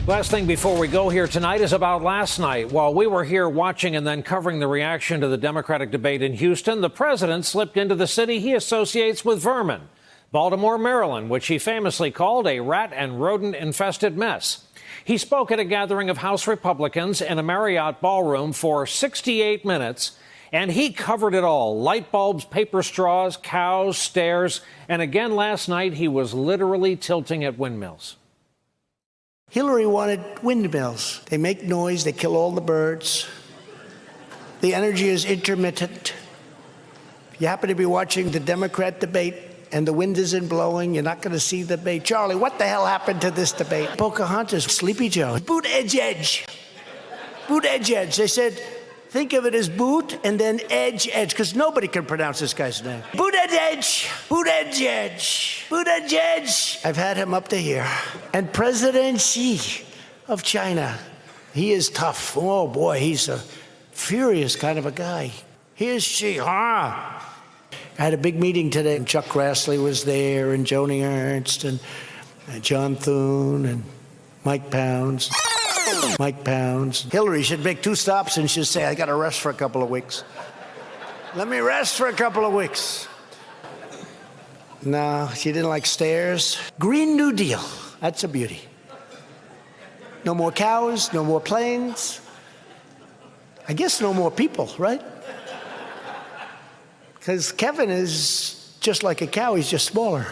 Last thing before we go here tonight is about last night. While we were here watching and then covering the reaction to the Democratic debate in Houston, the president slipped into the city he associates with vermin, Baltimore, Maryland, which he famously called a rat and rodent-infested mess. He spoke at a gathering of House Republicans in a Marriott ballroom for 68 minutes, and he covered it all. Light bulbs, paper straws, cows, stairs, and again last night he was literally tilting at windmills. Hillary wanted windmills. They make noise, they kill all the birds. The energy is intermittent. If you happen to be watching the Democrat debate and the wind isn't blowing, you're not going to see the debate. Charlie, what the hell happened to this debate? Pocahontas, Sleepy Joe, boot edge edge. Boot edge edge. They said, think of it as boot and then edge edge, because nobody can pronounce this guy's name. Boot edge edge. Boot edge edge. Boot edge edge. I've had him up to here. And President Xi of China, he is tough. Oh boy, he's a furious kind of a guy. Here's Xi. I had a big meeting today, and Chuck Grassley was there, and Joni Ernst, and John Thune, and Mike Pounds. Mike Pounds. Hillary should make 2 stops and she'd say, I got to rest for a couple of weeks. Let me rest for a couple of weeks. No, she didn't like stairs. Green New Deal. That's a beauty. No more cows, no more planes. I guess no more people, right? Because Kevin is just like a cow, he's just smaller.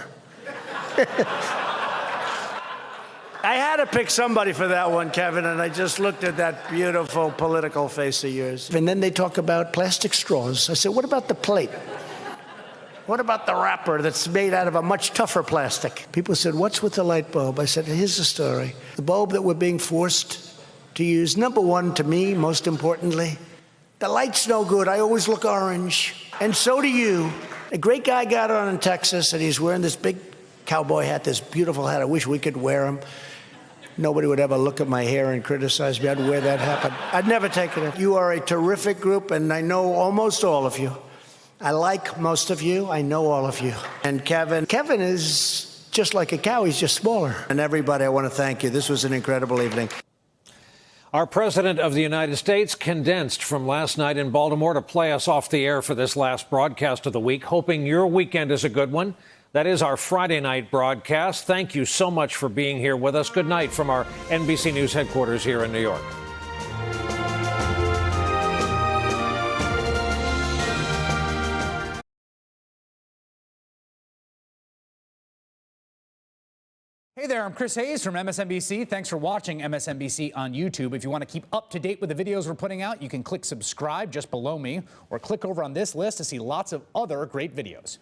I had to pick somebody for that one, Kevin, and I just looked at that beautiful political face of yours. And then they talk about plastic straws. I said, what about the plate? What about the wrapper that's made out of a much tougher plastic? People said, what's with the light bulb? I said, here's the story. The bulb that we're being forced to use, number one, to me, most importantly, the light's no good. I always look orange. And so do you. A great guy got on in Texas, and he's wearing this big cowboy hat, this beautiful hat. I wish we could wear them. Nobody would ever look at my hair and criticize me. I'd wear that hat. I'd never take it. You are a terrific group, and I know almost all of you. I like most of you. I know all of you. And Kevin is just like a cow. He's just smaller. And everybody, I want to thank you. This was an incredible evening. Our President of the United States condensed from last night in Baltimore to play us off the air for this last broadcast of the week, hoping your weekend is a good one. That is our Friday night broadcast. Thank you so much for being here with us. Good night from our NBC News headquarters here in New York. Hey there, I'm Chris Hayes from MSNBC. Thanks for watching MSNBC on YouTube. If you want to keep up to date with the videos we're putting out, you can click subscribe just below me or click over on this list to see lots of other great videos.